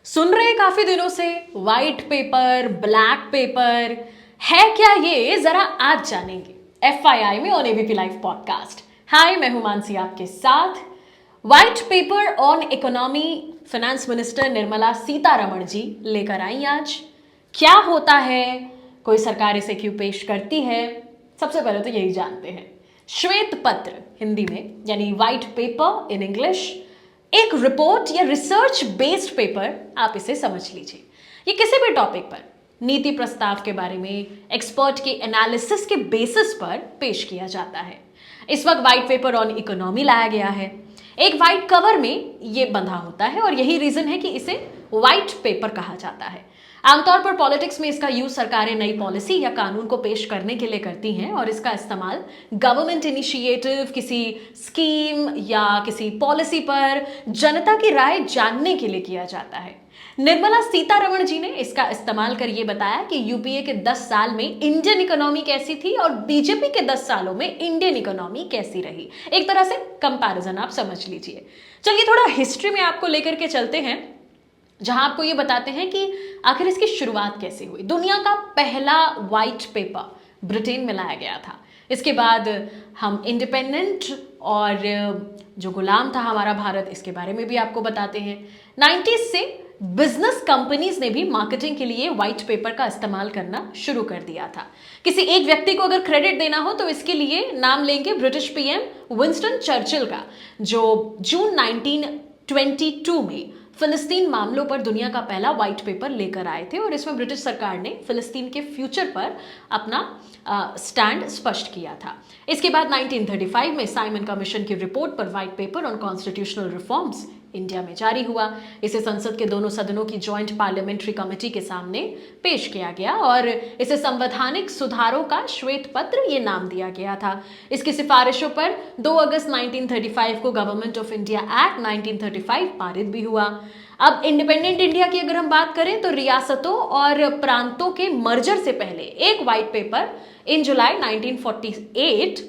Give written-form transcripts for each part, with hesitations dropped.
सुन रहे काफी दिनों से व्हाइट पेपर, ब्लैक पेपर है क्या, ये जरा आज जानेंगे FYI में on ABP live podcast. Hi, मैं हूं मानसी आपके साथ। White paper on economy finance minister Nirmala Sitharaman ji लेकर आई आज। क्या होता है, कोई सरकार इसे क्यों पेश करती है, सबसे पहले तो यही जानते हैं। श्वेत पत्र हिंदी में यानी व्हाइट पेपर इन इंग्लिश, एक रिपोर्ट या रिसर्च बेस्ड पेपर आप इसे समझ लीजिए। ये किसी भी टॉपिक पर नीति प्रस्ताव के बारे में एक्सपर्ट के एनालिसिस के बेसिस पर पेश किया जाता है। इस वक्त व्हाइट पेपर ऑन इकोनॉमी लाया गया है। एक व्हाइट कवर में ये बंधा होता है और यही रीजन है कि इसे व्हाइट पेपर कहा जाता है। आमतौर पर पॉलिटिक्स में इसका यूज सरकारें नई पॉलिसी या कानून को पेश करने के लिए करती हैं और इसका इस्तेमाल गवर्नमेंट इनिशिएटिव, किसी स्कीम या किसी पॉलिसी पर जनता की राय जानने के लिए किया जाता है। निर्मला सीतारमण जी ने इसका इस्तेमाल कर यह बताया कि यूपीए के 10 साल में इंडियन इकोनॉमी कैसी थी और बीजेपी के 10 सालों में इंडियन इकोनॉमी कैसी रही। एक तरह से कंपैरिजन आप समझ लीजिए। चलिए थोड़ा हिस्ट्री में आपको लेकर के चलते हैं, जहां आपको ये बताते हैं कि आखिर इसकी शुरुआत कैसे हुई। दुनिया का पहला व्हाइट पेपर ब्रिटेन में लाया गया था। इसके बाद हम इंडिपेंडेंट और जो गुलाम था हमारा भारत, इसके बारे में भी आपको बताते हैं। 90s से बिजनेस कंपनीज ने भी मार्केटिंग के लिए व्हाइट पेपर का इस्तेमाल करना शुरू कर दिया था। किसी एक व्यक्ति को अगर क्रेडिट देना हो तो इसके लिए नाम लेंगे ब्रिटिश पीएम विंस्टन चर्चिल का, जो जून 1922 में फिलिस्तीन मामलों पर दुनिया का पहला व्हाइट पेपर लेकर आए थे और इसमें ब्रिटिश सरकार ने फिलिस्तीन के फ्यूचर पर अपना स्टैंड स्पष्ट किया था। इसके बाद 1935 में साइमन कमीशन की रिपोर्ट पर white paper on constitutional reforms India में जारी हुआ। इसे संसद के दोनों सदनों की जॉइंट पार्लियामेंट्री कमेटी के सामने पेश किया गया और इसे संवैधानिक सुधारों का श्वेत पत्र ये नाम दिया गया था। इसकी सिफारिशों पर 2 अगस्त 1935 को गवर्नमेंट ऑफ इंडिया एक्ट 1935 पारित भी हुआ। अब इंडिपेंडेंट इंडिया की अगर हम बात करें तो रियासतों और प्रांतों के मर्जर से पहले एक व्हाइट पेपर इन जुलाई 1948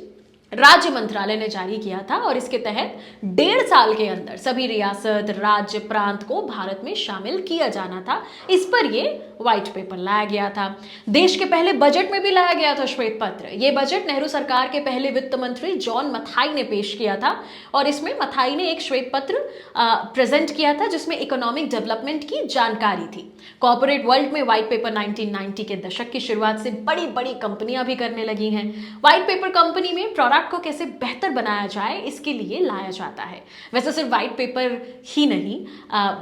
राज्य मंत्रालय ने जारी किया था और इसके तहत 1.5 साल के अंदर सभी रियासत, राज्य, प्रांत को भारत में शामिल किया जाना था। इस पर यह व्हाइट पेपर लाया गया था। देश के पहले बजट में भी लाया गया था श्वेत पत्र। यह बजट नेहरू सरकार के पहले वित्त मंत्री जॉन मथाई ने पेश किया था और इसमें मथाई ने एक श्वेत पत्र प्रेजेंट किया था जिसमें इकोनॉमिक डेवलपमेंट की जानकारी थी। कॉर्पोरेट वर्ल्ड में व्हाइट पेपर 1990 के दशक की शुरुआत से बड़ी बड़ी कंपनियां भी करने लगी हैं। व्हाइट पेपर कंपनी में प्रोडक्ट को कैसे बेहतर बनाया जाए इसके लिए लाया जाता है। वैसे सिर्फ व्हाइट पेपर ही नहीं,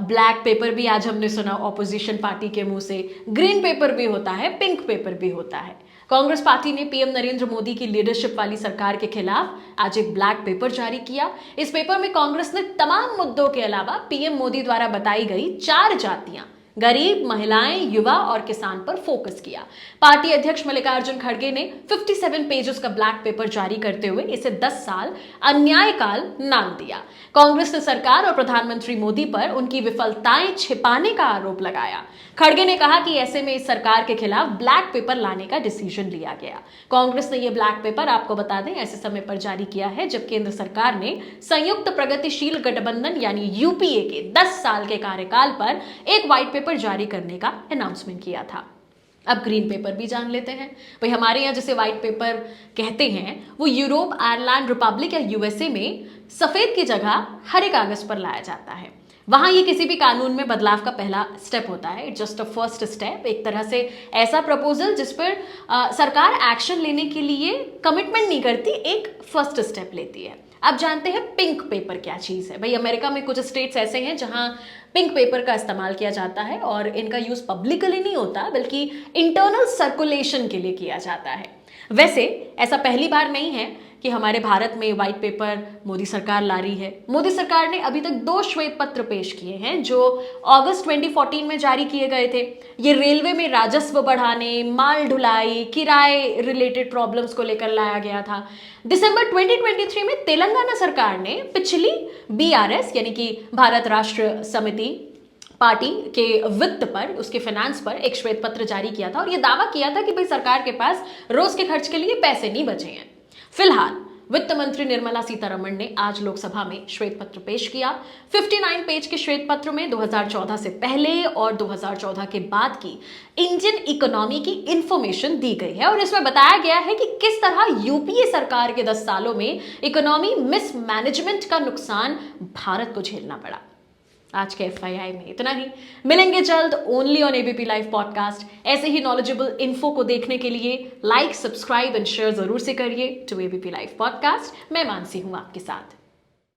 ब्लैक पेपर भी आज हमने सुना ऑपोजिशन पार्टी के मुंह से, ग्रीन पेपर भी होता है, पिंक पेपर भी होता है। कांग्रेस पार्टी ने पीएम नरेंद्र मोदी की लीडरशिप वाली सरकार के खिलाफ आज एक ब्लैक पेपर जारी किया। इस पेपर में कांग्रेस ने तमाम मुद्दों के अलावा पीएम मोदी द्वारा बताई गई 4 जातियां, गरीब, महिलाएं, युवा और किसान पर फोकस किया। पार्टी अध्यक्ष मल्लिकार्जुन खड़गे ने 57 पेजेस का ब्लैक पेपर जारी करते हुए इसे 10 साल अन्याय काल नाम दिया। कांग्रेस ने सरकार और प्रधानमंत्री मोदी पर उनकी विफलताएं छिपाने का आरोप लगाया। खड़गे ने कहा कि ऐसे में इस सरकार के खिलाफ ब्लैक पेपर लाने का डिसीजन लिया गया। कांग्रेस ने यह ब्लैक पेपर, आपको बता दें, ऐसे समय पर जारी किया है जब केंद्र सरकार ने संयुक्त प्रगतिशील गठबंधन यानी यूपीए के 10 साल के कार्यकाल पर एक व्हाइट पेपर जारी करने का अनाउंसमेंट किया था। अब ग्रीन पेपर भी जान लेते हैं। भाई हमारे यहाँ जैसे व्हाइट पेपर कहते हैं, वो यूरोप, आयरलैंड, रिपब्लिक या यूएसए में सफेद की जगह हरे कागज पर लाया जाता है। वहां ये किसी भी कानून में बदलाव का पहला स्टेप होता है। It's just a first step, एक तरह से ऐसा प्रपोजल जिस पर सरकार एक्शन लेने के लिए कमिटमेंट नहीं करती, एक फर्स्ट स्टेप लेती है। अब जानते हैं पिंक पेपर क्या चीज है। भाई अमेरिका में कुछ स्टेट्स ऐसे हैं जहां पिंक पेपर का इस्तेमाल किया जाता है और इनका यूज पब्लिकली नहीं होता बल्कि इंटरनल सर्कुलेशन के लिए किया जाता है। वैसे ऐसा पहली बार नहीं है कि हमारे भारत में व्हाइट पेपर मोदी सरकार ला रही है। मोदी सरकार ने अभी तक 2 श्वेत पत्र पेश किए हैं जो अगस्त 2014 में जारी किए गए थे। ये रेलवे में राजस्व बढ़ाने, माल ढुलाई, किराए रिलेटेड प्रॉब्लम्स को लेकर लाया गया था। दिसंबर 2023 में तेलंगाना सरकार ने पिछली बीआरएस यानी कि भारत राष्ट्र समिति पार्टी के वित्त पर, उसके फाइनेंस पर एक श्वेत पत्र जारी किया था और यह दावा किया था कि भाई सरकार के पास रोज के खर्च के लिए पैसे नहीं बचे हैं। फिलहाल वित्त मंत्री निर्मला सीतारमण ने आज लोकसभा में श्वेत पत्र पेश किया। 59 पेज के श्वेत पत्र में 2014 से पहले और 2014 के बाद की इंडियन इकोनॉमी की इंफॉर्मेशन दी गई है और इसमें बताया गया है कि किस तरह यूपीए सरकार के 10 सालों में इकोनॉमी मिसमैनेजमेंट का नुकसान भारत को झेलना पड़ा। आज के एफआईआई में इतना ही। मिलेंगे जल्द only on ABP live podcast. ऐसे ही नॉलेजेबल इन्फो को देखने के लिए लाइक, सब्सक्राइब एंड शेयर जरूर से करिए टू एबीपी लाइव पॉडकास्ट। मैं मानसी हूं आपके साथ।